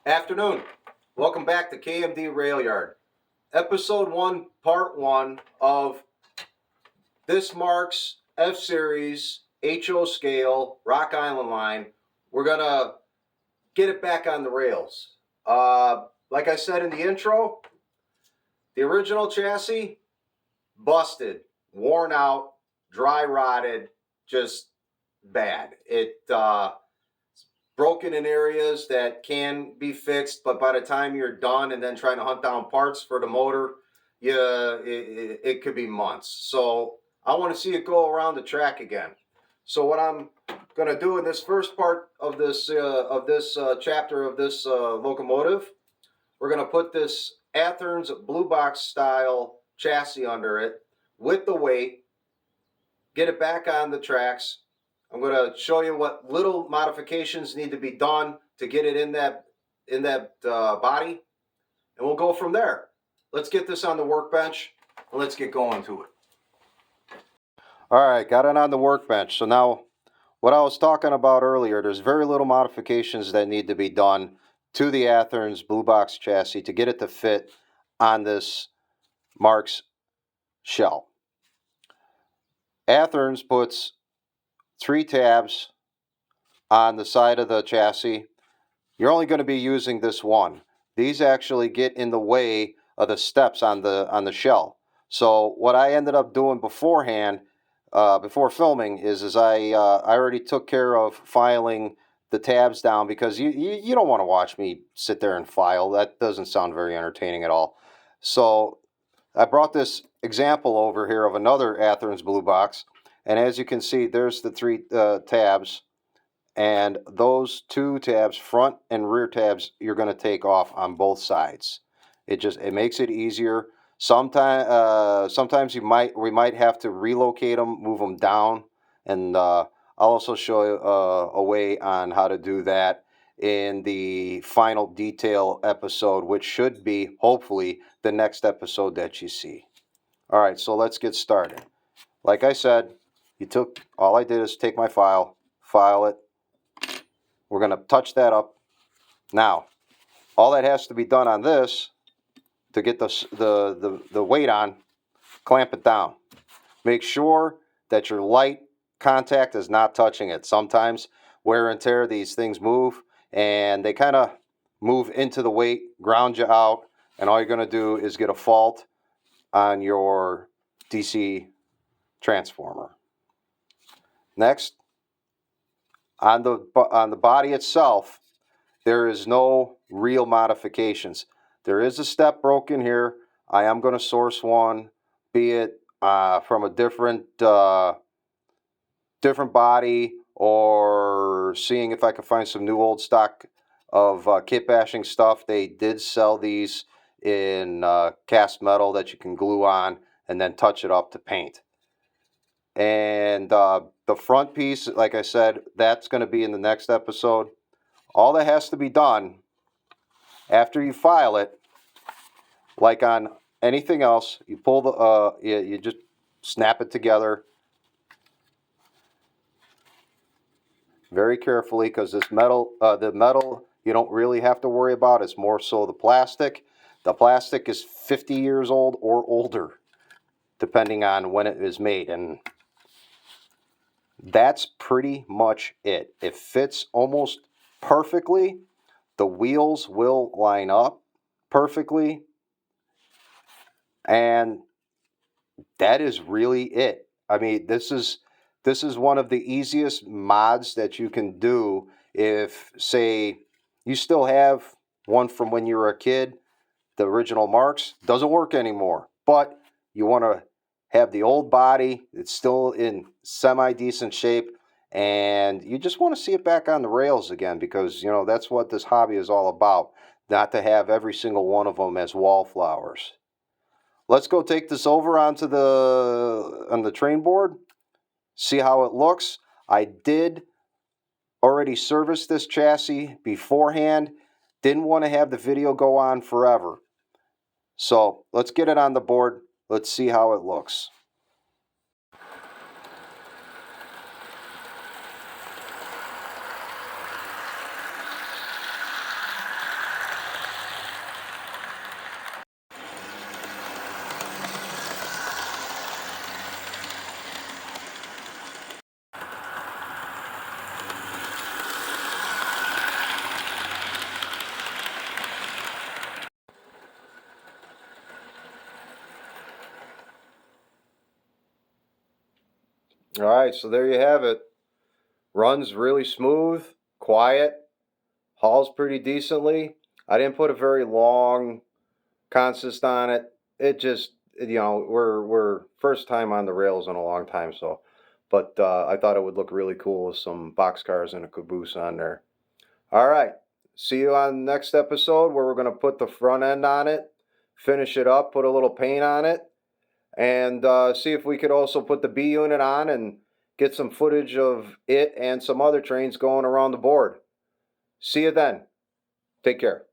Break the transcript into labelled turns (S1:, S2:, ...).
S1: Afternoon. Welcome back to KMD Rail Yard. Episode 1, Part 1 of this Marx F-Series HO scale Rock Island line. We're going to get it back on the rails. Like I said in the intro, the original chassis, busted, worn out, dry rotted, just bad. It's broken in areas that can be fixed, but by the time you're done and then trying to hunt down parts for the motor, it could be months. So I want to see it go around the track again. So what I'm going to do in this first part of this chapter of this locomotive, we're going to put this Athearn's blue box style chassis under it with the weight, get it back on the tracks. I'm going to show you what little modifications need to be done to get it in that body, and we'll go from there. Let's get this on the workbench, and let's get going to it. All right, got it on the workbench. So now, what I was talking about earlier, there's very little modifications that need to be done to the Athearn's blue box chassis to get it to fit on this Marx shell. Athearn's puts 3 tabs on the side of the chassis. You're only going to be using this one. These actually get in the way of the steps on the shell. So what I ended up doing beforehand, before filming, is I already took care of filing the tabs down, because you don't want to watch me sit there and file. That doesn't sound very entertaining at all. So I brought this example over here of another Athearn's blue box. And as you can see, there's the 3 tabs, and those 2 tabs, front and rear tabs, you're going to take off on both sides. It makes it easier. Sometimes we might have to relocate them, move them down, and I'll also show you a way on how to do that in the final detail episode, which should be hopefully the next episode that you see. All right, so let's get started. Like I said, all I did is take my file it. We're going to touch that up. Now, all that has to be done on this to get the weight on, clamp it down. Make sure that your light contact is not touching it. Sometimes wear and tear, these things move, and they kind of move into the weight, ground you out, and all you're going to do is get a fault on your DC transformer. Next, on the body itself, there is no real modifications. There is a step broken here. I am going to source one, be it from a different body, or seeing if I can find some new old stock of kit bashing stuff. They did sell these in cast metal that you can glue on and then touch it up to paint. And the front piece, like I said, that's going to be in the next episode. All that has to be done after you file it, like on anything else, you pull you just snap it together very carefully, because this metal, the metal, you don't really have to worry about. It's more so the plastic. The plastic is 50 years old or older, depending on when it is made, and that's pretty much it. It fits almost perfectly. The wheels will line up perfectly, and that is really it. I mean, this is one of the easiest mods that you can do if, say, you still have one from when you were a kid. The original Marx doesn't work anymore, but you want to have the old body. It's still in semi-decent shape, and you just want to see it back on the rails again, because, you know, that's what this hobby is all about, not to have every single one of them as wallflowers. Let's go take this over onto on the train board, see how it looks. I did already service this chassis beforehand. Didn't want to have the video go on forever. So let's get it on the board. Let's see how it looks. All right, so there you have it. Runs really smooth, quiet, hauls pretty decently. I didn't put a very long consist on it. It just, we're first time on the rails in a long time, so. But I thought it would look really cool with some boxcars and a caboose on there. All right, see you on the next episode where we're going to put the front end on it, finish it up, put a little paint on it, and see if we could also put the B unit on and get some footage of it and some other trains going around the board. See you then. Take care.